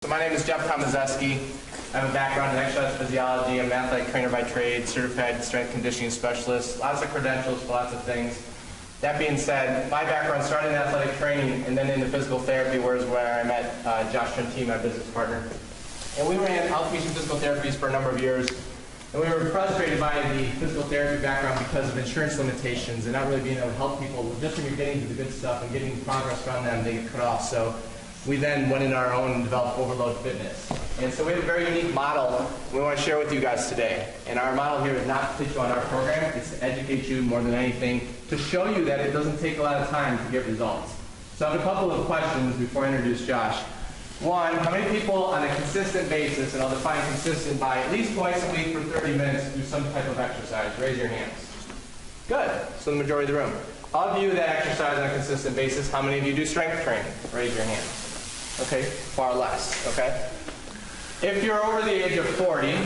So my name is Jeff Tomazeski. I have a background in exercise physiology. I'm an athletic trainer by trade, certified strength conditioning specialist, lots of credentials for lots of things. That being said, my background started in athletic training and then into physical therapy, where I met Josh Trentine, my business partner. And we ran outpatient physical therapies for a number of years. And we were frustrated by the physical therapy background because of insurance limitations and not really being able to help people. Just when you're getting to the good stuff and getting progress from them, they get cut off. So we then went in our own and developed Overload Fitness. And so we have a very unique model we want to share with you guys today. And our model here is not to put you on our program, it's to educate you more than anything, to show you that it doesn't take a lot of time to get results. So I have a couple of questions before I introduce Josh. One, how many people on a consistent basis, and I'll define consistent by at least twice a week for 30 minutes, do some type of exercise? Raise your hands. Good. So the majority of the room. Of you that exercise on a consistent basis, how many of you do strength training? Raise your hands. Okay, far less, okay? If you're over the age of 40,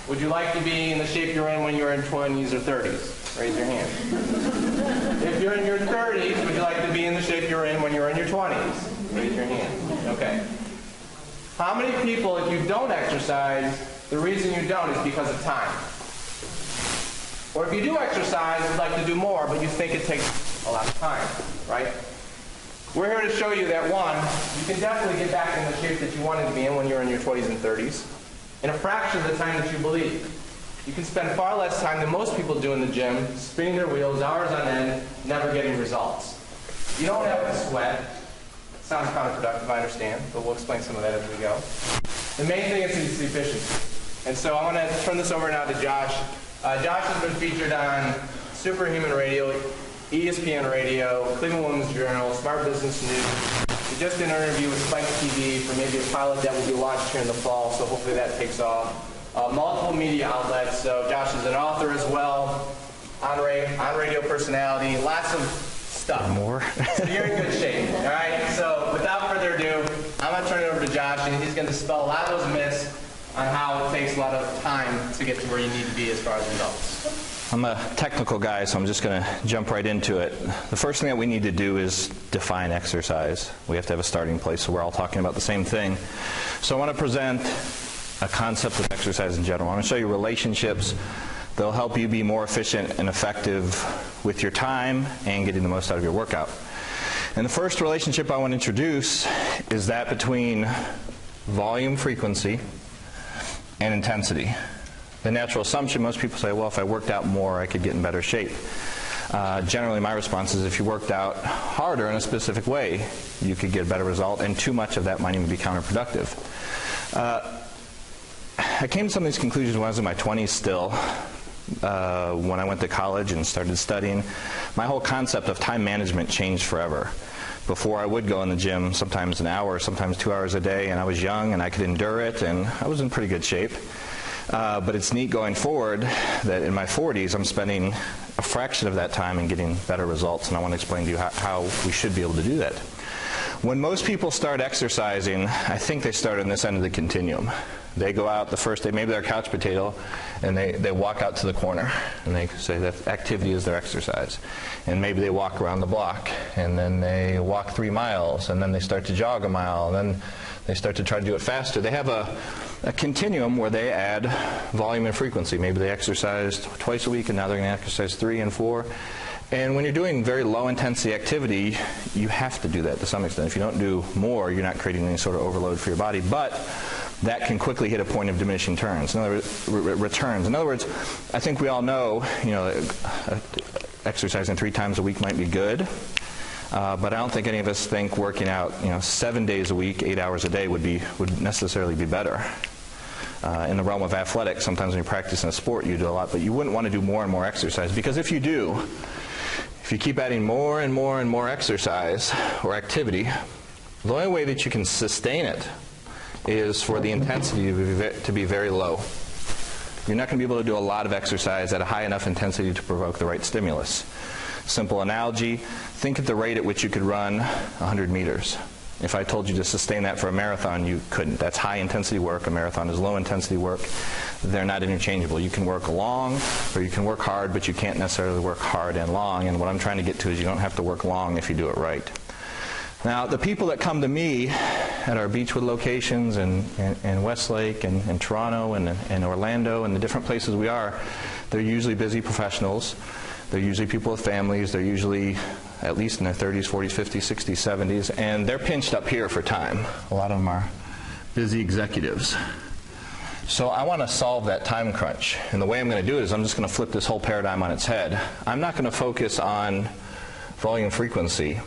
would you like to be in the shape you're in when you're in 20s or 30s? Raise your hand. If you're in your 30s, would you like to be in the shape you're in when you're in your 20s? Raise your hand. Okay. How many people, if you don't exercise, the reason you don't is because of time? Or if you do exercise, you'd like to do more, but you think it takes a lot of time, right? We're here to show you that, one, you can definitely get back in the shape that you wanted to be in when you're in your 20s and 30s in a fraction of the time that you believe. You can spend far less time than most people do in the gym, spinning their wheels, hours on end, never getting results. You don't have to sweat. It sounds counterproductive, I understand, but we'll explain some of that as we go. The main thing is efficiency. And so I want to turn this over now to Josh. Josh has been featured on Superhuman Radio, ESPN Radio, Cleveland Women's Journal, Smart Business News. We just did an interview with Spike TV for maybe a pilot that will be launched here in the fall, so hopefully that takes off. Multiple media outlets, so Josh is an author as well, on radio personality, lots of stuff. More. So you're in good shape, all right? So without further ado, I'm going to turn it over to Josh, and he's going to dispel a lot of those myths on how it takes a lot of time to get to where you need to be as far as results. I'm a technical guy, so I'm just going to jump right into it. The first thing that we need to do is define exercise. We have to have a starting place, so we're all talking about the same thing. So I want to present a concept of exercise in general. I want to show you relationships that'll help you be more efficient and effective with your time and getting the most out of your workout. And the first relationship I want to introduce is that between volume, frequency, and intensity. The natural assumption, most people say, well, if I worked out more, I could get in better shape. Generally, my response is if you worked out harder in a specific way, you could get a better result, and too much of that might even be counterproductive. I came to some of these conclusions when I was in my 20s still, when I went to college and started studying. My whole concept of time management changed forever. Before I would go in the gym, sometimes an hour, sometimes 2 hours a day, and I was young and I could endure it, and I was in pretty good shape. But it's neat going forward that in my 40s I'm spending a fraction of that time and getting better results, and I want to explain to you how we should be able to do that. When most people start exercising, I think they start on this end of the continuum. They go out the first day, maybe they're a couch potato, and they walk out to the corner, and they say that activity is their exercise. And maybe they walk around the block, and then they walk 3 miles, and then they start to jog a mile, and then they start to try to do it faster. They have a continuum where they add volume and frequency. Maybe they exercised twice a week, and now they're going to exercise 3 and 4. And when you're doing very low-intensity activity, you have to do that to some extent. If you don't do more, you're not creating any sort of overload for your body. But that can quickly hit a point of diminishing returns. In other words, I think we all know, exercising 3 times a week might be good. But I don't think any of us think working out 7 days a week, 8 hours a day would necessarily be better. In the realm of athletics, sometimes when you're practicing a sport you do a lot, but you wouldn't want to do more and more exercise, because if you do, if you keep adding more and more and more exercise or activity, the only way that you can sustain it is for the intensity to be very low. You're not going to be able to do a lot of exercise at a high enough intensity to provoke the right stimulus. Simple analogy, think at the rate at which you could run 100 meters. If I told you to sustain that for a marathon, you couldn't. That's high-intensity work. A marathon is low-intensity work. They're not interchangeable. You can work long or you can work hard, but you can't necessarily work hard and long. And what I'm trying to get to is you don't have to work long if you do it right. Now, the people that come to me at our Beechwood locations and Westlake and Toronto and Orlando and the different places we are, they're usually busy professionals. They're usually people with families. They're usually at least in their 30s, 40s, 50s, 60s, 70s, and they're pinched up here for time. A lot of them are busy executives. So I want to solve that time crunch. And the way I'm going to do it is I'm just going to flip this whole paradigm on its head. I'm not going to focus on volume frequency,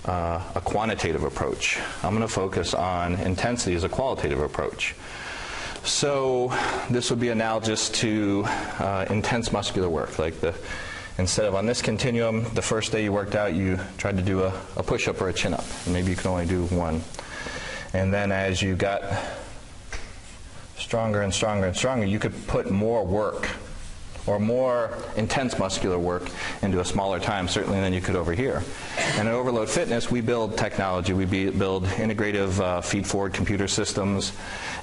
a quantitative approach. I'm going to focus on intensity as a qualitative approach. So this would be analogous to intense muscular work. Like instead of on this continuum, the first day you worked out, you tried to do a push-up or a chin-up. Maybe you can only do one. And then as you got stronger and stronger and stronger, you could put more work or more intense muscular work into a smaller time, certainly than you could over here. And at Overload Fitness, we build technology. We build integrative feed-forward computer systems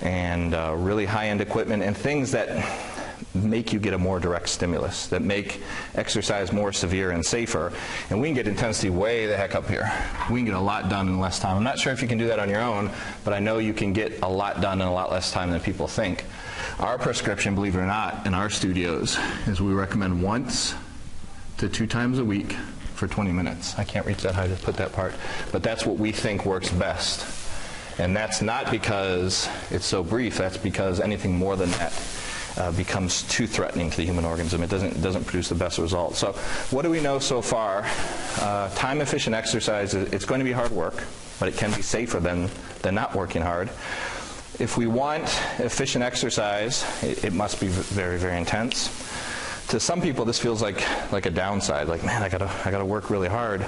and really high-end equipment and things that make you get a more direct stimulus, that make exercise more severe and safer. And we can get intensity way the heck up here. We can get a lot done in less time. I'm not sure if you can do that on your own, but I know you can get a lot done in a lot less time than people think. Our prescription, believe it or not, in our studios is we recommend 1 to 2 times a week for 20 minutes. I can't reach that high to put that part, but that's what we think works best. And that's not because it's so brief. That's because anything more than that becomes too threatening to the human organism. It doesn't produce the best results. So what do we know so far? Time-efficient exercise, it's going to be hard work, but it can be safer than not working hard. If we want efficient exercise, it must be very, very intense. To some people, this feels like a downside. Like, man, I gotta work really hard.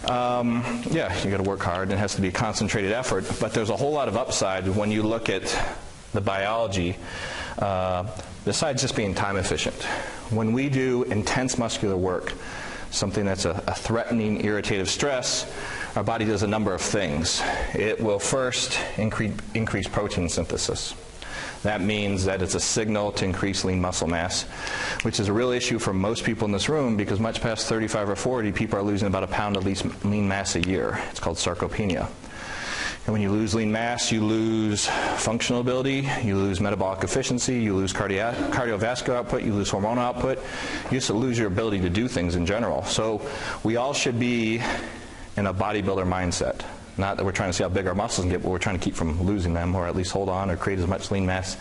Yeah, you gotta work hard, and it has to be a concentrated effort. But there's a whole lot of upside when you look at the biology. Besides just being time efficient, when we do intense muscular work, something that's a threatening, irritative stress, our body does a number of things. It will first increase protein synthesis. That means that it's a signal to increase lean muscle mass, which is a real issue for most people in this room because much past 35 or 40, people are losing about 1 pound of lean mass a year. It's called sarcopenia. And when you lose lean mass, you lose functional ability, you lose metabolic efficiency, you lose cardiovascular output, you lose hormonal output. You just lose your ability to do things in general. So we all should be in a bodybuilder mindset. Not that we're trying to see how big our muscles can get, but we're trying to keep from losing them or at least hold on or create as much lean mass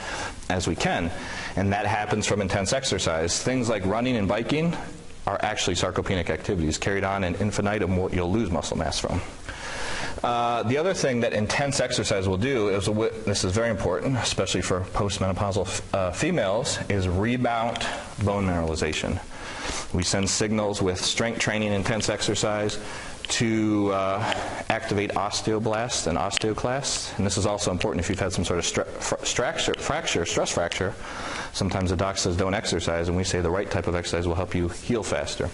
as we can. And that happens from intense exercise. Things like running and biking are actually sarcopenic activities carried on in infinitum what you'll lose muscle mass from. The other thing that intense exercise will do is, this is very important, especially for postmenopausal females, is rebound bone mineralization. We send signals with strength training, intense exercise, to activate osteoblasts and osteoclasts. And this is also important if you've had some sort of stress fracture. Sometimes the doc says don't exercise, and we say the right type of exercise will help you heal faster.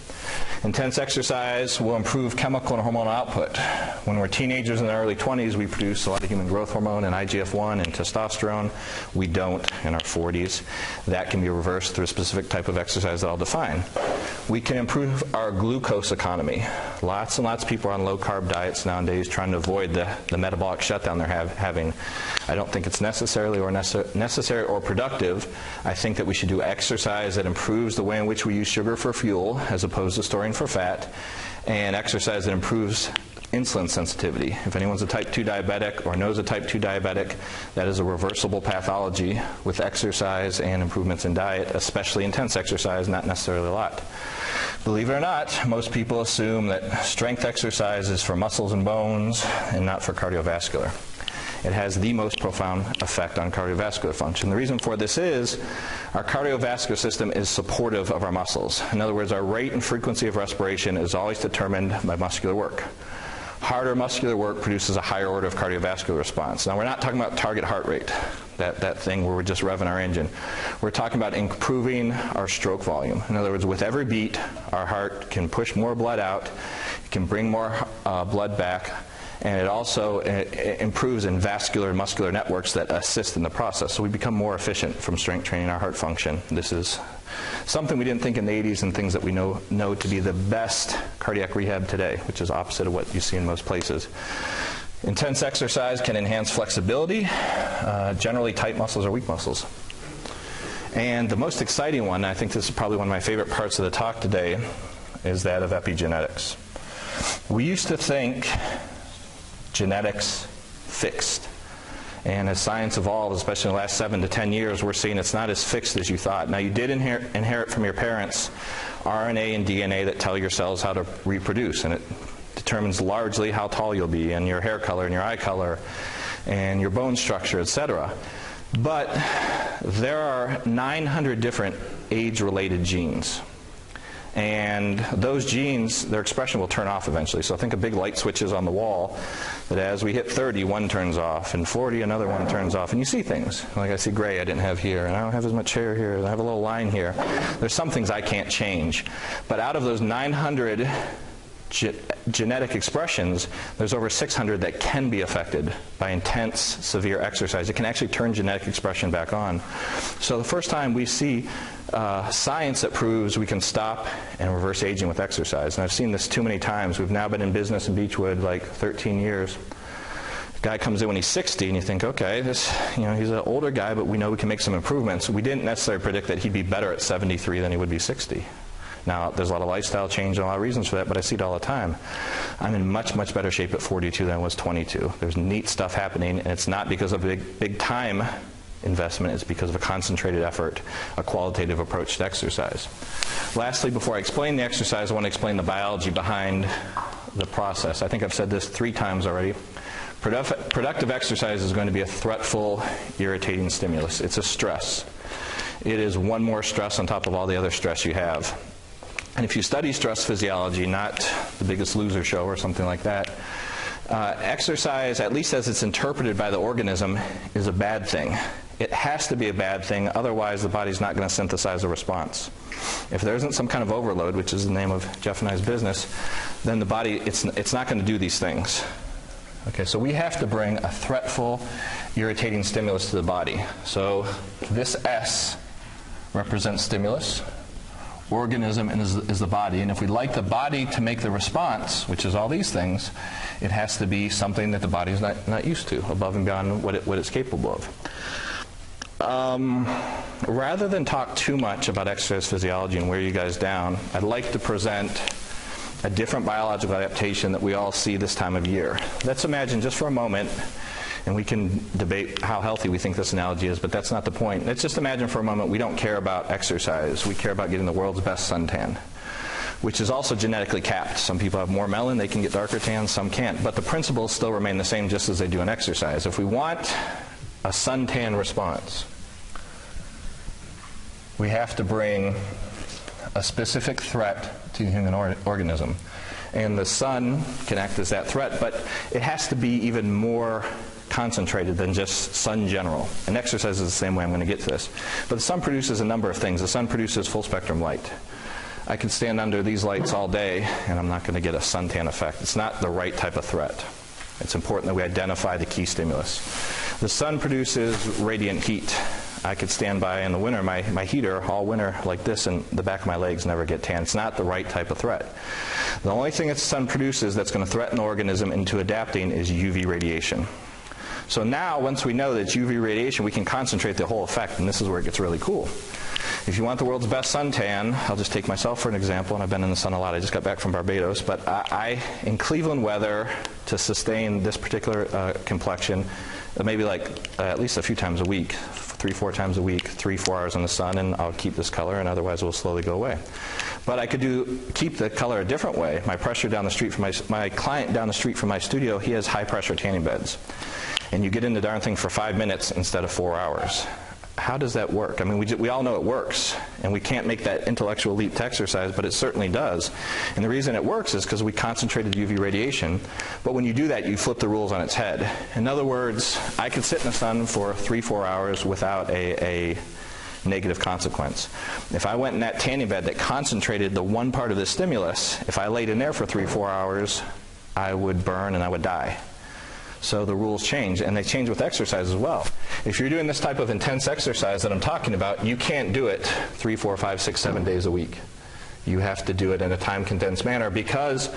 Intense exercise will improve chemical and hormonal output. When we're teenagers in the early 20s, we produce a lot of human growth hormone and IGF-1 and testosterone. We don't in our 40s. That can be reversed through a specific type of exercise that I'll define. We can improve our glucose economy. Lots and lots of people are on low-carb diets nowadays trying to avoid the metabolic shutdown they're having. I don't think it's necessary or productive. I think that we should do exercise that improves the way in which we use sugar for fuel as opposed to storing for fat, and exercise that improves insulin sensitivity. If anyone's a type 2 diabetic or knows a type 2 diabetic, that is a reversible pathology with exercise and improvements in diet, especially intense exercise, not necessarily a lot. Believe it or not, most people assume that strength exercise is for muscles and bones and not for cardiovascular. It has the most profound effect on cardiovascular function. The reason for this is our cardiovascular system is supportive of our muscles. In other words, our rate and frequency of respiration is always determined by muscular work. Harder muscular work produces a higher order of cardiovascular response. Now, we're not talking about target heart rate, that thing where we're just revving our engine. We're talking about improving our stroke volume. In other words, with every beat, our heart can push more blood out, it can bring more blood back, and it also improves in vascular and muscular networks that assist in the process. So we become more efficient from strength training our heart function. This is something we didn't think in the 80s and things that we know to be the best cardiac rehab today, which is opposite of what you see in most places. Intense exercise can enhance flexibility, generally tight muscles or weak muscles. And the most exciting one, I think this is probably one of my favorite parts of the talk today, is that of epigenetics. We used to think genetics fixed. And as science evolved, especially in the last 7 to 10 years, we're seeing it's not as fixed as you thought. Now, you did inherit from your parents RNA and DNA that tell your cells how to reproduce, and it determines largely how tall you'll be, and your hair color, and your eye color, and your bone structure, etc. But there are 900 different age-related genes. And those genes, their expression will turn off eventually. So think of big light switches on the wall that as we hit 30, one turns off, and 40, another one turns off. And you see things. Like I see gray I didn't have here, and I don't have as much hair here, and I have a little line here. There's some things I can't change. But out of those 900 genetic expressions, there's over 600 that can be affected by intense, severe exercise. It can actually turn genetic expression back on. So the first time we see science that proves we can stop and reverse aging with exercise. And I've seen this too many times. We've now been in business in Beechwood like 13 years. The guy comes in when he's 60, and you think, okay, he's an older guy, but we know we can make some improvements. We didn't necessarily predict that he'd be better at 73 than he would be 60. Now, there's a lot of lifestyle change and a lot of reasons for that, but I see it all the time. I'm in much, much better shape at 42 than I was 22. There's neat stuff happening, and it's not because of a big time investment. It's because of a concentrated effort, a qualitative approach to exercise. Lastly, before I explain the exercise, I want to explain the biology behind the process. I think I've said this 3 times already. Productive exercise is going to be a threatful, irritating stimulus. It's a stress. It is one more stress on top of all the other stress you have. And if you study stress physiology, not The Biggest Loser show or something like that, exercise, at least as it's interpreted by the organism, is a bad thing. It has to be a bad thing, otherwise the body's not going to synthesize a response. If there isn't some kind of overload, which is the name of Jeff and I's business, then the body, it's not going to do these things. Okay, so we have to bring a threatful, irritating stimulus to the body. So this S represents stimulus. Organism is the body, and if we'd like the body to make the response, which is all these things, it has to be something that the body is not used to, above and beyond what it's capable of. Rather than talk too much about exercise physiology and wear you guys down, I'd like to present a different biological adaptation that we all see this time of year. Let's imagine just for a moment, and we can debate how healthy we think this analogy is, but that's not the point. Let's just imagine for a moment we don't care about exercise. We care about getting the world's best suntan, which is also genetically capped. Some people have more melanin, they can get darker tans, some can't. But the principles still remain the same just as they do in exercise. If we want a suntan response, we have to bring a specific threat to the human organism. And the sun can act as that threat, but it has to be even more concentrated than just sun general. And exercise is the same way. I'm going to get to this. But the sun produces a number of things. The sun produces full spectrum light. I could stand under these lights all day, and I'm not going to get a suntan effect. It's not the right type of threat. It's important that we identify the key stimulus. The sun produces radiant heat. I could stand by in the winter, my heater all winter like this, and the back of my legs never get tan. It's not the right type of threat. The only thing that the sun produces that's going to threaten the organism into adapting is UV radiation. So now, once we know that it's UV radiation, we can concentrate the whole effect, and this is where it gets really cool. If you want the world's best suntan, I'll just take myself for an example, and I've been in the sun a lot. I just got back from Barbados, but I in Cleveland weather, to sustain this particular complexion, maybe like at least a few times a week, 3-4 times a week, 3-4 hours in the sun, and I'll keep this color, and otherwise it will slowly go away. But I could keep the color a different way. My pressure down the street from my client down the street from my studio, he has high pressure tanning beds. And you get in the darn thing for 5 minutes instead of 4 hours. How does that work? I mean, we all know it works, and we can't make that intellectual leap to exercise, but it certainly does. And the reason it works is because we concentrated UV radiation, but when you do that, you flip the rules on its head. In other words, I could sit in the sun for 3-4 hours without a negative consequence. If I went in that tanning bed that concentrated the one part of the stimulus, if I laid in there for 3-4 hours, I would burn and I would die. So the rules change, and they change with exercise as well. If you're doing this type of intense exercise that I'm talking about, you can't do it 3, 4, 5, 6, 7 days a week. You have to do it in a time-condensed manner, because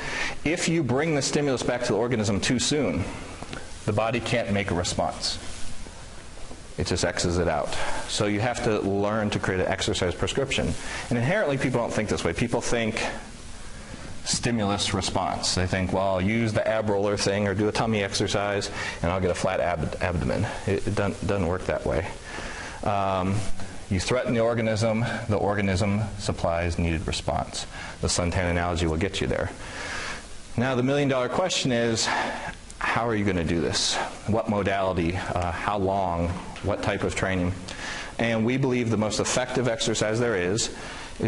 if you bring the stimulus back to the organism too soon, the body can't make a response. It just X's it out. So you have to learn to create an exercise prescription. And inherently, people don't think this way. People think stimulus response. They think, well, I'll use the ab roller thing or do a tummy exercise, and I'll get a flat abdomen. It doesn't work that way. You threaten the organism supplies needed response. The suntan analogy will get you there. Now, the million-dollar question is, how are you going to do this? What modality? How long? What type of training? And we believe the most effective exercise there is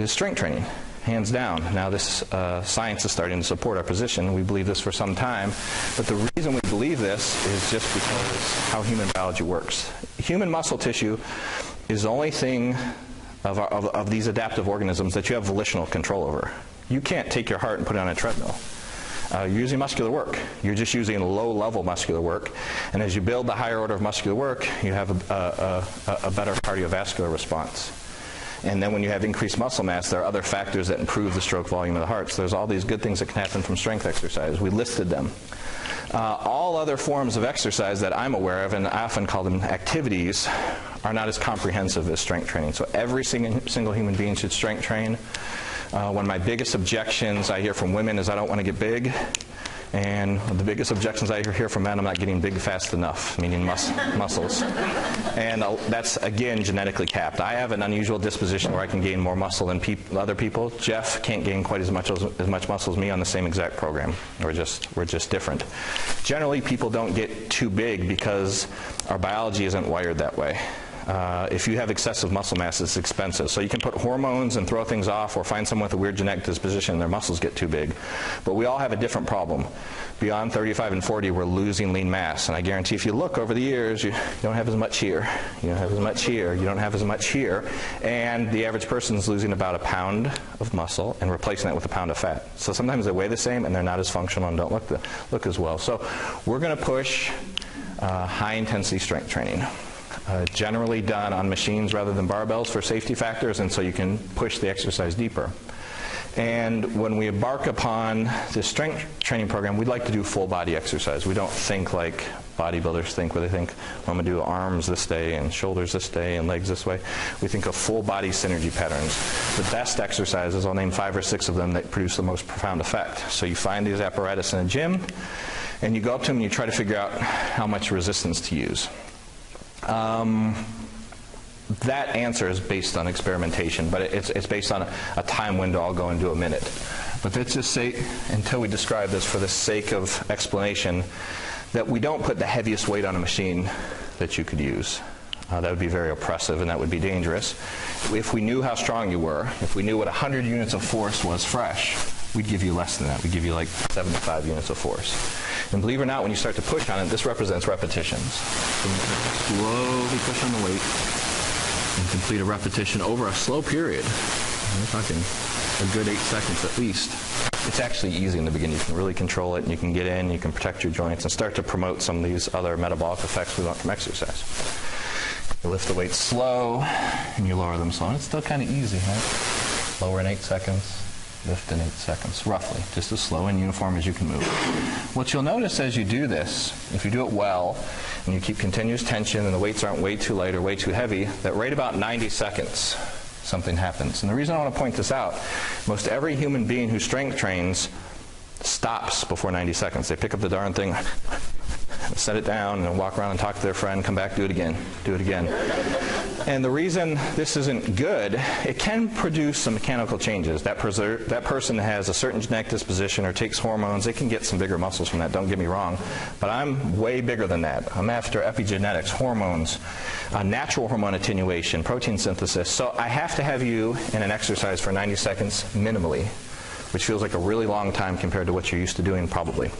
strength training, hands down. Now, this science is starting to support our position. We believe this for some time. But the reason we believe this is just because how human biology works. Human muscle tissue is the only thing of these adaptive organisms that you have volitional control over. You can't take your heart and put it on a treadmill. You're using muscular work. You're just using low-level muscular work. And as you build the higher order of muscular work, you have a better cardiovascular response. And then when you have increased muscle mass, there are other factors that improve the stroke volume of the heart. So there's all these good things that can happen from strength exercise. We listed them. All other forms of exercise that I'm aware of, and I often call them activities, are not as comprehensive as strength training. So every single human being should strength train. One of my biggest objections I hear from women is I don't want to get big. And the biggest objections I hear from men, I'm not getting big fast enough, meaning muscles. And that's, again, genetically capped. I have an unusual disposition where I can gain more muscle than other people. Jeff can't gain quite as much muscle as me on the same exact program. We're just different. Generally, people don't get too big because our biology isn't wired that way. If you have excessive muscle mass, it's expensive. So you can put hormones and throw things off or find someone with a weird genetic disposition and their muscles get too big. But we all have a different problem. Beyond 35 and 40, we're losing lean mass. And I guarantee if you look over the years, you don't have as much here. You don't have as much here. You don't have as much here. And the average person is losing about a pound of muscle and replacing that with a pound of fat. So sometimes they weigh the same and they're not as functional and don't look as well. So we're going to push high-intensity strength training. Generally done on machines rather than barbells for safety factors, and so you can push the exercise deeper. And when we embark upon this strength training program, we'd like to do full body exercise. We don't think like bodybuilders think, where they think, well, I'm going to do arms this day and shoulders this day and legs this way. We think of full body synergy patterns. The best exercises, I'll name 5 or 6 of them that produce the most profound effect. So you find these apparatus in a gym, and you go up to them and you try to figure out how much resistance to use. That answer is based on experimentation, but it's based on a time window. I'll go into a minute. But let's just say, until we describe this for the sake of explanation, that we don't put the heaviest weight on a machine that you could use. That would be very oppressive and that would be dangerous. If we knew how strong you were, if we knew what 100 units of force was fresh, we'd give you less than that. We'd give you like 75 units of force. And believe it or not, when you start to push on it, this represents repetitions. So you slowly push on the weight and complete a repetition over a slow period. We're talking a good 8 seconds at least. It's actually easy in the beginning. You can really control it, and you can get in, you can protect your joints, and start to promote some of these other metabolic effects we want from exercise. You lift the weights slow, and you lower them slow. And it's still kind of easy, right? Lower in 8 seconds. Lift in 8 seconds, roughly, just as slow and uniform as you can move. What you'll notice as you do this, if you do it well, and you keep continuous tension and the weights aren't way too light or way too heavy, that right about 90 seconds, something happens. And the reason I want to point this out, most every human being who strength trains stops before 90 seconds. They pick up the darn thing, set it down, and walk around and talk to their friend, come back, do it again, do it again. And the reason this isn't good, it can produce some mechanical changes. That person has a certain genetic disposition or takes hormones. They can get some bigger muscles from that, don't get me wrong. But I'm way bigger than that. I'm after epigenetics, hormones, natural hormone attenuation, protein synthesis. So I have to have you in an exercise for 90 seconds minimally, which feels like a really long time compared to what you're used to doing probably.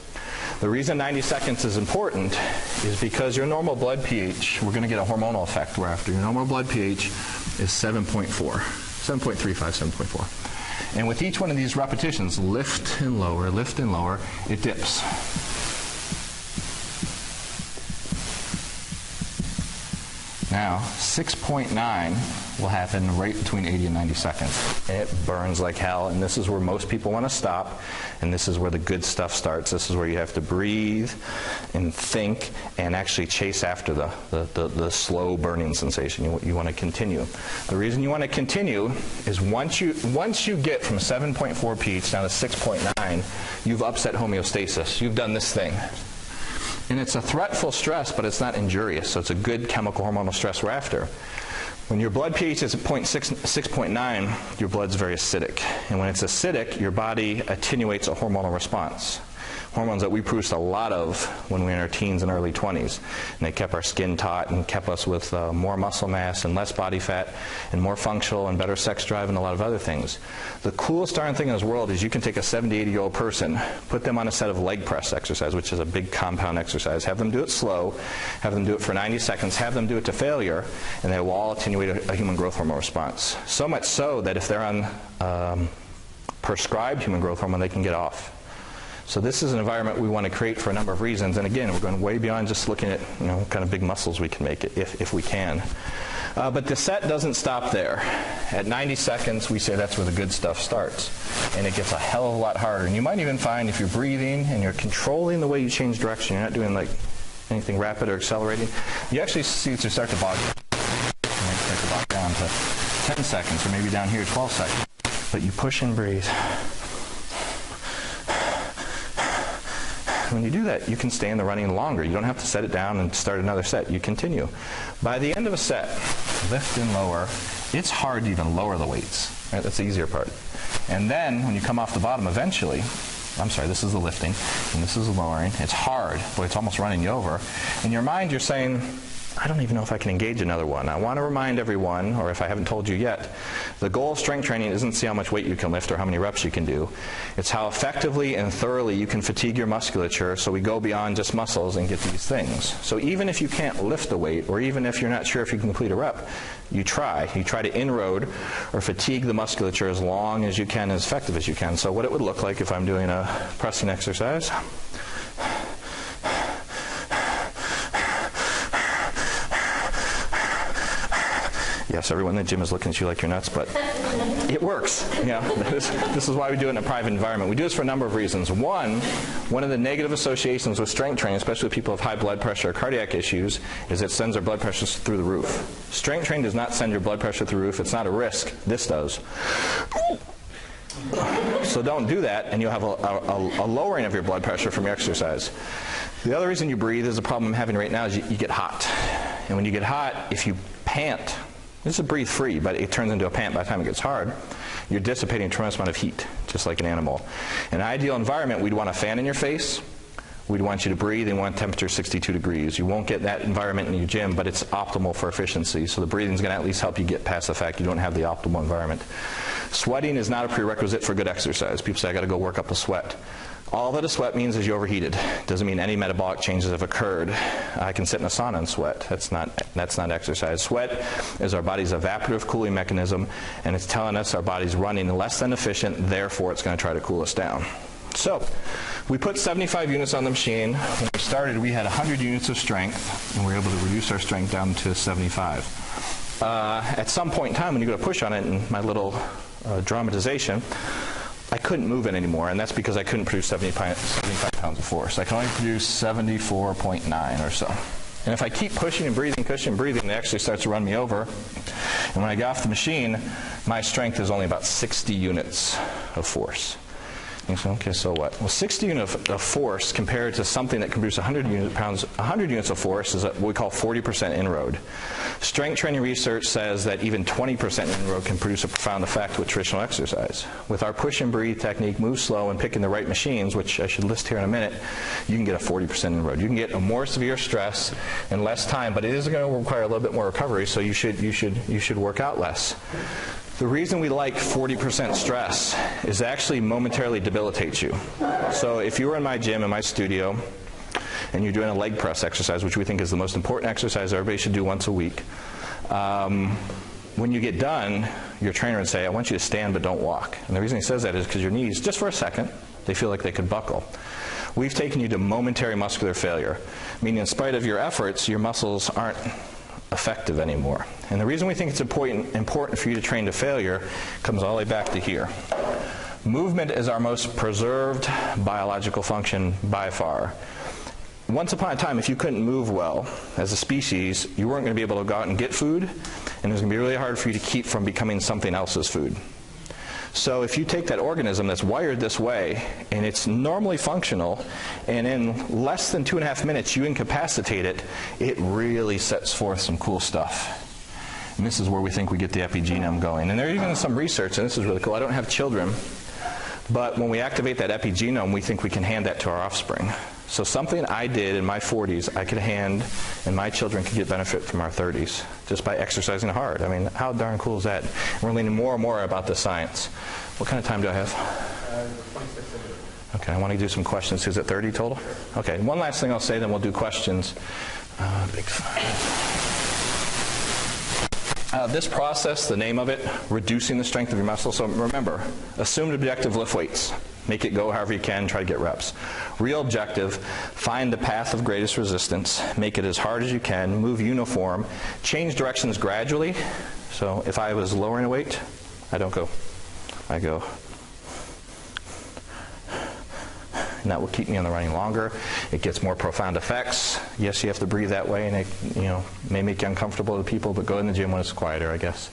The reason 90 seconds is important is because your normal blood pH, we're going to get a hormonal effect we're after. Your normal blood pH is 7.4, 7.35, 7.4. And with each one of these repetitions, lift and lower, it dips. Now, 6.9 will happen right between 80 and 90 seconds. It burns like hell, and this is where most people want to stop, and this is where the good stuff starts. This is where you have to breathe and think and actually chase after the slow burning sensation. You want to continue. The reason you want to continue is once you get from 7.4 pH down to 6.9, you've upset homeostasis. You've done this thing. And it's a threatful stress, but it's not injurious, so it's a good chemical hormonal stress we're after. When your blood pH is at 6.9, your blood's very acidic. And when it's acidic, your body attenuates a hormonal response. Hormones that we produced a lot of when we were in our teens and early 20s. And they kept our skin taut and kept us with more muscle mass and less body fat and more functional and better sex drive and a lot of other things. The coolest darn thing in this world is you can take a 70, 80-year-old person, put them on a set of leg press exercise, which is a big compound exercise, have them do it slow, have them do it for 90 seconds, have them do it to failure, and they will all attenuate a human growth hormone response. So much so that if they're on prescribed human growth hormone, they can get off. So this is an environment we want to create for a number of reasons. And again, we're going way beyond just looking at what kind of big muscles we can make it, if we can. But the set doesn't stop there. At 90 seconds, we say that's where the good stuff starts. And it gets a hell of a lot harder. And you might even find if you're breathing and you're controlling the way you change direction, you're not doing like anything rapid or accelerating, you actually see it start to bog down. You might start to bog down to 10 seconds or maybe down here 12 seconds. But you push and breathe. When you do that, you can stay in the running longer. You don't have to set it down and start another set. You continue. By the end of a set, lift and lower, it's hard to even lower the weights. Right? That's the easier part. And then, when you come off the bottom eventually, this is the lifting, and this is the lowering. It's hard. Boy, it's almost running you over. In your mind, you're saying, I don't even know if I can engage another one. I want to remind everyone, or if I haven't told you yet, the goal of strength training isn't to see how much weight you can lift or how many reps you can do. It's how effectively and thoroughly you can fatigue your musculature so we go beyond just muscles and get these things. So even if you can't lift the weight, or even if you're not sure if you can complete a rep, you try. You try to inroad or fatigue the musculature as long as you can, as effective as you can. So what it would look like if I'm doing a pressing exercise. Yes, everyone in the gym is looking at you like you're nuts, but it works. This is why we do it in a private environment. We do this for a number of reasons. One of the negative associations with strength training, especially with people with high blood pressure or cardiac issues, is it sends their blood pressure through the roof. Strength training does not send your blood pressure through the roof. It's not a risk. This does. So don't do that, and you'll have a lowering of your blood pressure from your exercise. The other reason you breathe is the problem I'm having right now is you get hot. And when you get hot, if you pant, this is breathe free, but it turns into a pant by the time it gets hard. You're dissipating a tremendous amount of heat, just like an animal. In an ideal environment, we'd want a fan in your face. We'd want you to breathe and want temperature 62 degrees. You won't get that environment in your gym, but it's optimal for efficiency. So the breathing is going to at least help you get past the fact you don't have the optimal environment. Sweating is not a prerequisite for good exercise. People say, I got to go work up a sweat. All that a sweat means is you overheated. Doesn't mean any metabolic changes have occurred. I can sit in a sauna and sweat. That's not exercise. Sweat is our body's evaporative cooling mechanism, and it's telling us our body's running less than efficient, therefore it's going to try to cool us down. So, we put 75 units on the machine. When we started, we had 100 units of strength, and we were able to reduce our strength down to 75. At some point in time, when you go to push on it, in my little dramatization, I couldn't move it anymore, and that's because I couldn't produce 75 pounds of force. I can only produce 74.9 or so. And if I keep pushing and breathing, it actually starts to run me over. And when I get off the machine, my strength is only about 60 units of force. You say, okay, so what? Well, 60 units of force compared to something that can produce 100 units of force is what we call 40% inroad. Strength training research says that even 20% inroad can produce a profound effect with traditional exercise. With our push and breathe technique, move slow, and picking the right machines, which I should list here in a minute, you can get a 40% inroad. You can get a more severe stress in less time, but it is going to require a little bit more recovery, so you should work out less. The reason we like 40% stress is it actually momentarily debilitates you. So if you were in my gym, in my studio, and you're doing a leg press exercise, which we think is the most important exercise everybody should do once a week, when you get done, your trainer would say, I want you to stand but don't walk. And the reason he says that is because your knees, just for a second, they feel like they could buckle. We've taken you to momentary muscular failure, meaning in spite of your efforts, your muscles aren't effective anymore. And the reason we think it's important for you to train to failure comes all the way back to here. Movement is our most preserved biological function by far. Once upon a time, if you couldn't move well as a species, you weren't going to be able to go out and get food, and it was going to be really hard for you to keep from becoming something else's food. So if you take that organism that's wired this way, and it's normally functional, and in less than 2.5 minutes you incapacitate it, it really sets forth some cool stuff. And this is where we think we get the epigenome going. And there's even some research, and this is really cool. I don't have children, but when we activate that epigenome, we think we can hand that to our offspring. So something I did in my 40s, I could hand, and my children could get benefit from our 30s just by exercising hard. I mean, how darn cool is that? We're learning more and more about the science. What kind of time do I have? 26 minutes. Okay, I want to do some questions. Is it 30 total? Okay, one last thing I'll say, then we'll do questions. This process, the name of it, reducing the strength of your muscle. So remember, assumed objective, lift weights. Make it go however you can, try to get reps. Real objective, find the path of greatest resistance, make it as hard as you can, move uniform, change directions gradually. So if I was lowering a weight, I don't go. I go. And that will keep me on the running longer. It gets more profound effects. Yes, you have to breathe that way, and it may make you uncomfortable to people, but go in the gym when it's quieter, I guess.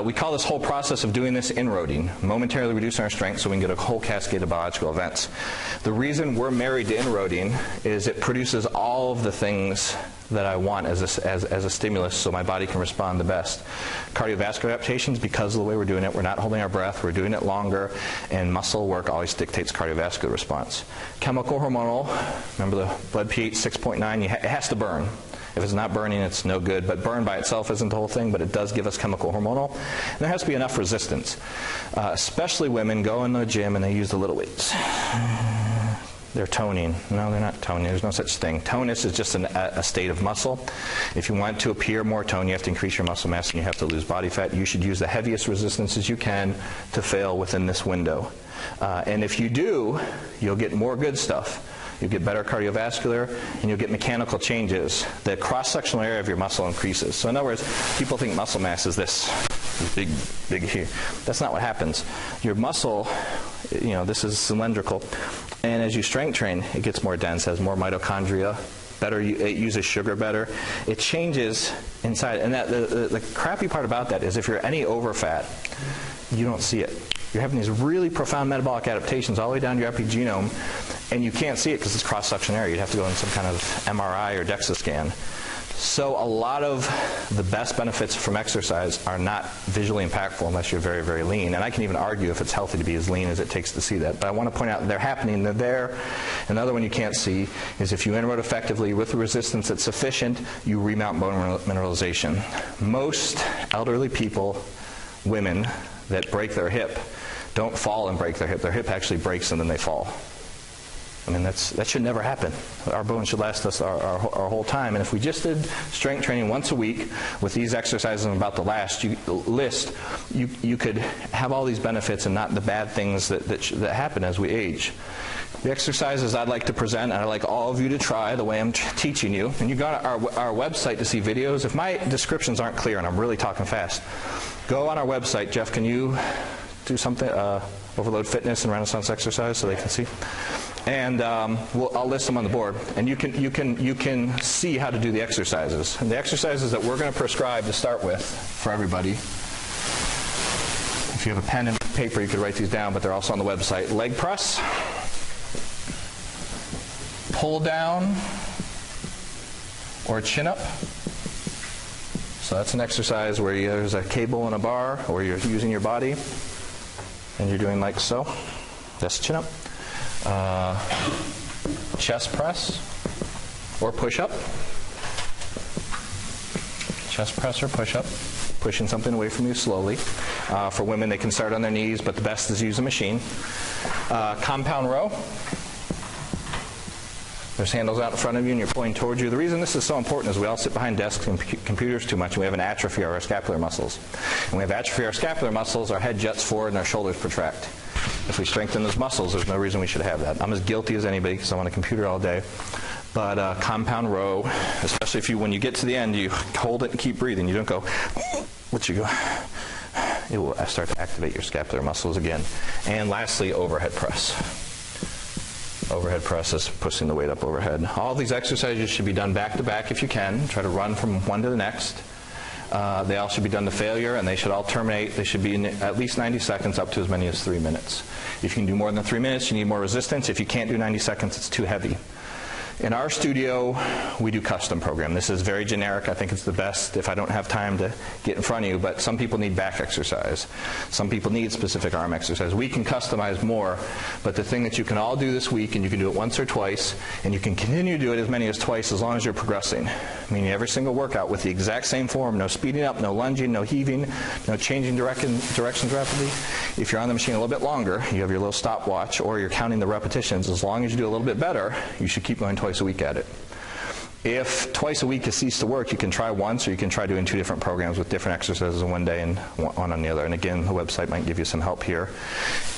We call this whole process of doing this inroading, momentarily reducing our strength so we can get a whole cascade of biological events. The reason we're married to inroading is it produces all of the things that I want as a stimulus so my body can respond the best. Cardiovascular adaptations, because of the way we're doing it, we're not holding our breath, we're doing it longer, and muscle work always dictates cardiovascular response. Chemical hormonal, remember the blood pH 6.9, it has to burn. If it's not burning, it's no good. But burn by itself isn't the whole thing, but it does give us chemical hormonal. And there has to be enough resistance. Especially women go in the gym and they use the little weights. They're toning. No, they're not toning. There's no such thing. Tonus is just a state of muscle. If you want to appear more toned, you have to increase your muscle mass and you have to lose body fat. You should use the heaviest resistances you can to fail within this window. And if you do, you'll get more good stuff. You'll get better cardiovascular, and you'll get mechanical changes. The cross-sectional area of your muscle increases. So in other words, people think muscle mass is this big here. That's not what happens. Your muscle, this is cylindrical, and as you strength train, it gets more dense, has more mitochondria, it uses sugar better. It changes inside. And the crappy part about that is if you're any over-fat, you don't see it. You're having these really profound metabolic adaptations all the way down your epigenome, and you can't see it because it's cross-section area. You'd have to go in some kind of MRI or DEXA scan. So a lot of the best benefits from exercise are not visually impactful unless you're very, very lean. And I can even argue if it's healthy to be as lean as it takes to see that. But I want to point out they're happening. They're there. Another one you can't see is if you inroad effectively with the resistance that's sufficient, you remount bone mineralization. Most elderly people, women, that break their hip don't fall and break their hip. Their hip actually breaks and then they fall. I mean, that should never happen. Our bones should last us our whole time. And if we just did strength training once a week with these exercises I'm about to list, you could have all these benefits and not the bad things that happen as we age. The exercises I'd like to present, and I'd like all of you to try the way I'm teaching you. And you go to our website to see videos. If my descriptions aren't clear and I'm really talking fast, go on our website. Jeff, can you do something? Overload Fitness and Renaissance Exercise so they can see. And I'll list them on the board, and you can see how to do the exercises. And the exercises that we're going to prescribe to start with for everybody. If you have a pen and paper, you could write these down, but they're also on the website. Leg press, pull down, or chin up. So that's an exercise where there's a cable and a bar, or you're using your body, and you're doing like so. That's chin up. Chest press or push-up. Chest press or push-up. Pushing something away from you slowly. For women, they can start on their knees, but the best is to use a machine. Compound row. There's handles out in front of you and you're pulling towards you. The reason this is so important is we all sit behind desks and computers too much, and we have an atrophy of our scapular muscles. When we have atrophy of our scapular muscles, our head juts forward and our shoulders protract. If we strengthen those muscles, there's no reason we should have that. I'm as guilty as anybody because I'm on a computer all day. But compound row, especially if when you get to the end, you hold it and keep breathing. You don't go, let you go. It will start to activate your scapular muscles again. And lastly, overhead press. Overhead press is pushing the weight up overhead. All these exercises should be done back to back if you can. Try to run from one to the next. They all should be done to failure, and they should all terminate. They should be in at least 90 seconds, up to as many as 3 minutes. If you can do more than 3 minutes, you need more resistance. If you can't do 90 seconds, it's too heavy. In our studio, we do custom program. This is very generic. I think it's the best if I don't have time to get in front of you, but some people need back exercise. Some people need specific arm exercise. We can customize more, but the thing that you can all do this week, and you can do it once or twice, and you can continue to do it as many as twice as long as you're progressing. Meaning every single workout with the exact same form, no speeding up, no lunging, no heaving, no changing directions rapidly. If you're on the machine a little bit longer, you have your little stopwatch, or you're counting the repetitions. As long as you do a little bit better, you should keep going twice a week at it. If twice a week has ceased to work, you can try once, or you can try doing 2 different programs with different exercises in one day and one on the other. And again, the website might give you some help here.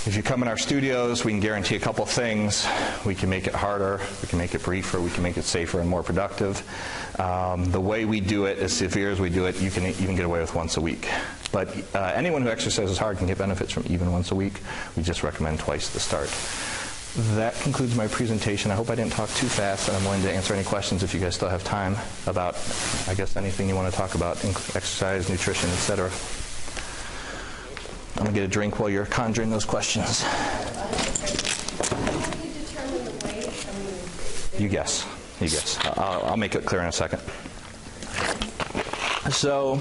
If you come in our studios, we can guarantee a couple things. We can make it harder, we can make it briefer, we can make it safer and more productive. The way we do it, as severe as we do it, you can even get away with once a week. But anyone who exercises hard can get benefits from even once a week. We just recommend twice to start. That concludes my presentation. I hope I didn't talk too fast, and I'm willing to answer any questions if you guys still have time about, I guess, anything you want to talk about, exercise, nutrition, etc. I'm going to get a drink while you're conjuring those questions. How do you determine the weight? You guess. You guess. I'll make it clear in a second. So,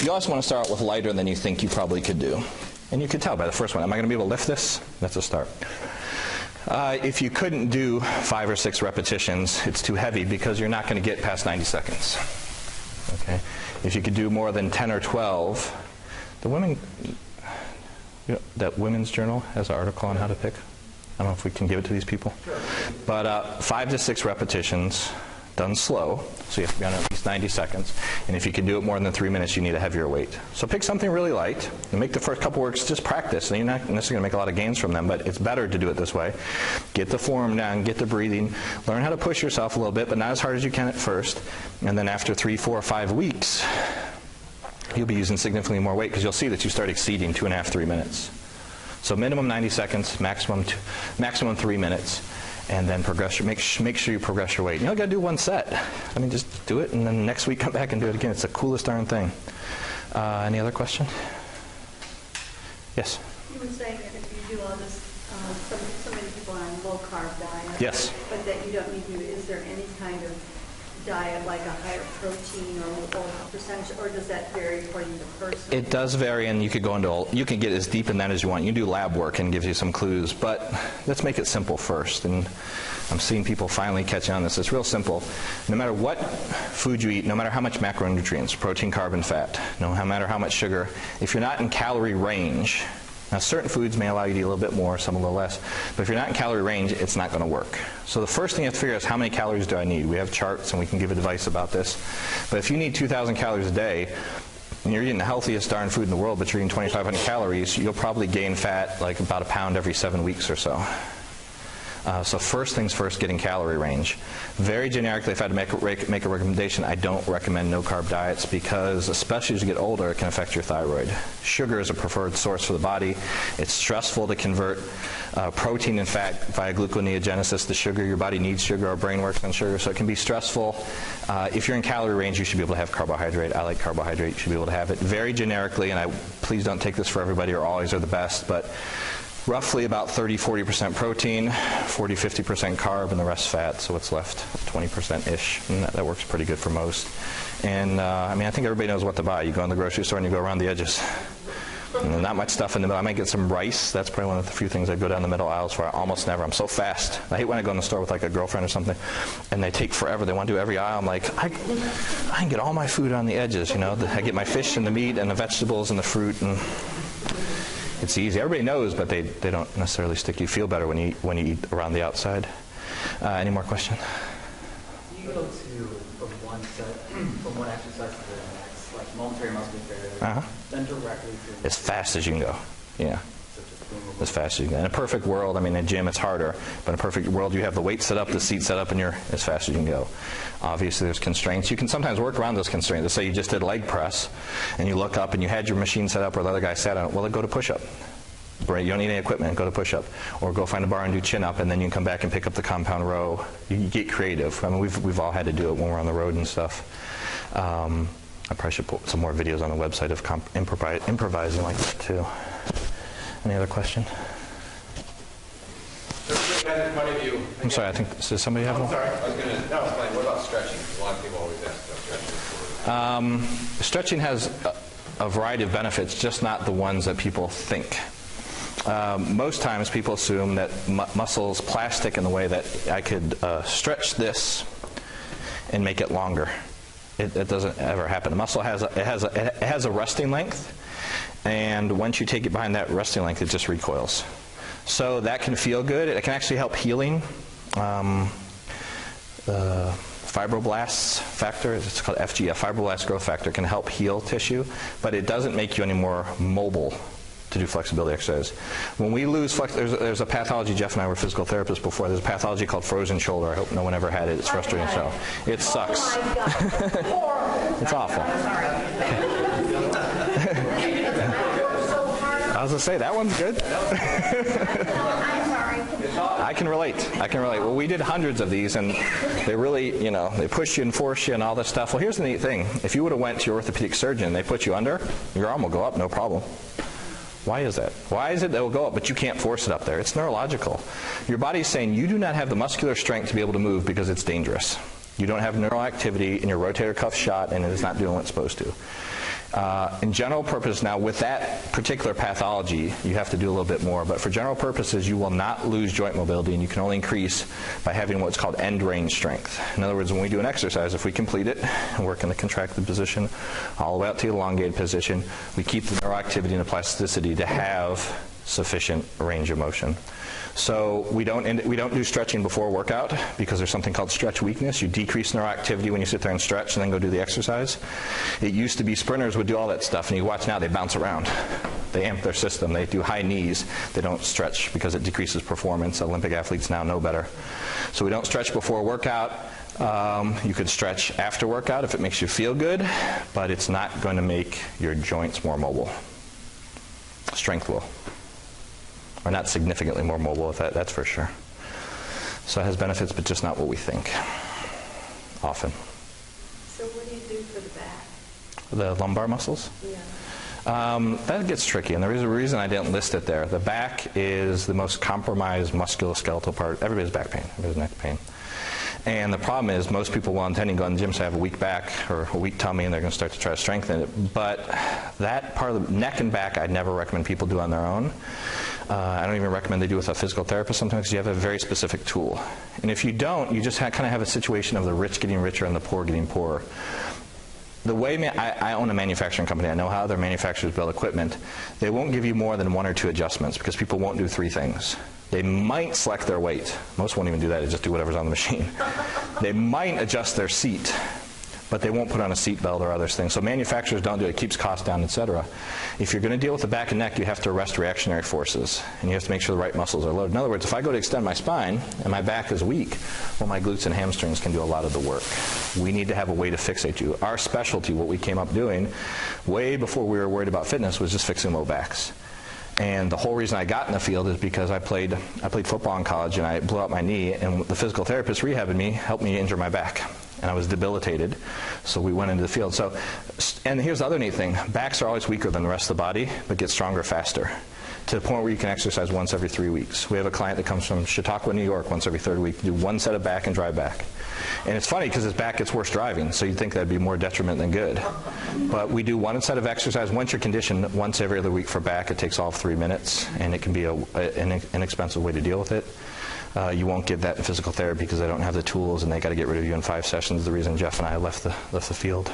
you also want to start out with lighter than you think you probably could do. And you could tell by the first one. Am I going to be able to lift this? That's a start. If you couldn't do 5 or 6 repetitions, it's too heavy because you're not going to get past 90 seconds. Okay. If you could do more than 10 or 12, the women, that Women's Journal has an article on how to pick. I don't know if we can give it to these people. But 5 to 6 repetitions, done slow, so you have to be on at least 90 seconds. And if you can do it more than 3 minutes, you need a heavier weight. So pick something really light and make the first couple works just practice. And you're not necessarily going to make a lot of gains from them, but it's better to do it this way. Get the form down, get the breathing, learn how to push yourself a little bit, but not as hard as you can at first. And then after 3, 4, 5 weeks, you'll be using significantly more weight because you'll see that you start exceeding 2.5, 3 minutes. So minimum 90 seconds, maximum 3 minutes. And then progress. Make sure you progress your weight. You only got to do 1 set. I mean, just do it, and then next week come back and do it again. It's the coolest darn thing. Any other question? Yes? You were saying that if you do all this, so many people are on low-carb diet. Yes. But that you don't need to. Is there any kind of diet, like a higher protein or percentage, or does that vary according to the person? It does vary, and you could get as deep in that as you want. You can do lab work and gives you some clues, but let's make it simple first. And I'm seeing people finally catching on this. It's real simple. No matter what food you eat, no matter how much macronutrients, protein, carb, and fat, no matter how much sugar, if you're not in calorie range, now certain foods may allow you to eat a little bit more, some a little less, but if you're not in calorie range, it's not going to work. So the first thing you have to figure out is how many calories do I need? We have charts and we can give advice about this. But if you need 2,000 calories a day, and you're eating the healthiest darn food in the world, but you're eating 2,500 calories, you'll probably gain fat like about 1 pound every 7 weeks or so. So first things first, getting calorie range. Very generically, if I had to make a recommendation, I don't recommend no-carb diets because, especially as you get older, it can affect your thyroid. Sugar is a preferred source for the body. It's stressful to convert protein and fat via gluconeogenesis to sugar. Your body needs sugar. Our brain works on sugar, so it can be stressful. If you're in calorie range, you should be able to have carbohydrate. I like carbohydrate. You should be able to have it. Very generically, and please don't take this for everybody or always are the best, but roughly about 30-40% protein, 40-50% carb, and the rest fat, so it's left 20%-ish, and that works pretty good for most. And I think everybody knows what to buy. You go in the grocery store and you go around the edges. And not much stuff in the middle. I might get some rice. That's probably one of the few things I go down the middle aisles for. Almost never. I'm so fast. I hate when I go in the store with like a girlfriend or something, and they take forever. They want to do every aisle. I'm like, I can get all my food on the edges, I get my fish and the meat and the vegetables and the fruit, and it's easy. Everybody knows, but they don't necessarily stick. You feel better when you eat around the outside. Any more questions? You go from one exercise to the next, like momentary muscle failure, then directly to as fast as you can go. Yeah. So just boom, boom, as fast as you can. In a perfect world, I mean, in a gym it's harder, but in a perfect world you have the weight set up, the seat set up, and you're as fast as you can go. Obviously there's constraints. You can sometimes work around those constraints. Let's say you just did leg press, and you look up and you had your machine set up where the other guy sat on it. Well, then go to push-up. Right, you don't need any equipment, go to push-up. Or go find a bar and do chin-up, and then you can come back and pick up the compound row. You get creative. I mean, we've all had to do it when we're on the road and stuff. I probably should put some more videos on the website of improvising like that, too. Any other question? I'm sorry, I think, does somebody have one? Sorry. I was going to explain, what about stretching? A lot of people always ask about stretching. Stretching has a variety of benefits, just not the ones that people think. Most times people assume that muscle's plastic in the way that I could stretch this and make it longer. It doesn't ever happen. The muscle has a resting length, and once you take it behind that resting length, it just recoils. So that can feel good. It can actually help healing. Fibroblasts factor, it's called FGF, fibroblast growth factor, can help heal tissue, but it doesn't make you any more mobile to do flexibility exercise. When we lose there's a pathology, Jeff and I were physical therapists before, there's a pathology called frozen shoulder. I hope no one ever had it. It's frustrating. So it sucks. Oh my God. It's awful. I was going to say, that one's good. I can relate. Well, we did hundreds of these, and they really, they push you and force you and all this stuff. Well, here's the neat thing. If you would have went to your orthopedic surgeon and they put you under, your arm will go up, no problem. Why is that? Why is it that it will go up, but you can't force it up there? It's neurological. Your body's saying you do not have the muscular strength to be able to move because it's dangerous. You don't have neural activity, and your rotator cuff shot, and it is not doing what it's supposed to. In general purpose, now with that particular pathology, you have to do a little bit more. But for general purposes, you will not lose joint mobility, and you can only increase by having what's called end range strength. In other words, when we do an exercise, if we complete it and work in the contracted position all the way out to the elongated position, we keep the neural activity and the plasticity to have sufficient range of motion. So we don't do stretching before a workout because there's something called stretch weakness. You decrease neural activity when you sit there and stretch and then go do the exercise. It used to be sprinters would do all that stuff, and you watch now they bounce around. They amp their system. They do high knees. They don't stretch because it decreases performance. Olympic athletes now know better. So we don't stretch before a workout. You could stretch after workout if it makes you feel good, but it's not going to make your joints more mobile. Strength will. Or not significantly more mobile, if that's for sure. So it has benefits, but just not what we think, often. So what do you do for the back? The lumbar muscles? Yeah. That gets tricky, and there is a reason I didn't list it there. The back is the most compromised musculoskeletal part. Everybody has back pain. Everybody has neck pain. And the problem is most people will intending to go in the gym say I have a weak back or a weak tummy, and they're going to start to try to strengthen it. But that part of the neck and back I'd never recommend people do on their own. I don't even recommend they do with a physical therapist sometimes because you have a very specific tool. And if you don't, you just kind of have a situation of the rich getting richer and the poor getting poorer. The way I own a manufacturing company, I know how other manufacturers build equipment. They won't give you more than 1 or 2 adjustments because people won't do 3 things. They might select their weight. Most won't even do that. They just do whatever's on the machine. They might adjust their seat, but they won't put on a seat belt or other things. So manufacturers don't do it. It keeps costs down, etc. If you're going to deal with the back and neck, you have to arrest reactionary forces, and you have to make sure the right muscles are loaded. In other words, if I go to extend my spine and my back is weak, well, my glutes and hamstrings can do a lot of the work. We need to have a way to fixate you. Our specialty, what we came up doing, way before we were worried about fitness, was just fixing low backs. And the whole reason I got in the field is because I played football in college, and I blew out my knee, and the physical therapist rehabbing me helped me injure my back. And I was debilitated, so we went into the field. So, and here's the other neat thing. Backs are always weaker than the rest of the body, but get stronger faster, to the point where you can exercise once every 3 weeks. We have a client that comes from Chautauqua, New York, once every 3rd week, do 1 set of back and drive back. And it's funny because his back gets worse driving, so you'd think that'd be more detriment than good. But we do 1 set of exercise once you're conditioned, once every other week for back. It takes all of 3 minutes, and it can be an inexpensive way to deal with it. You won't get that in physical therapy because they don't have the tools, and they got to get rid of you in 5 sessions. The reason Jeff and I left the field.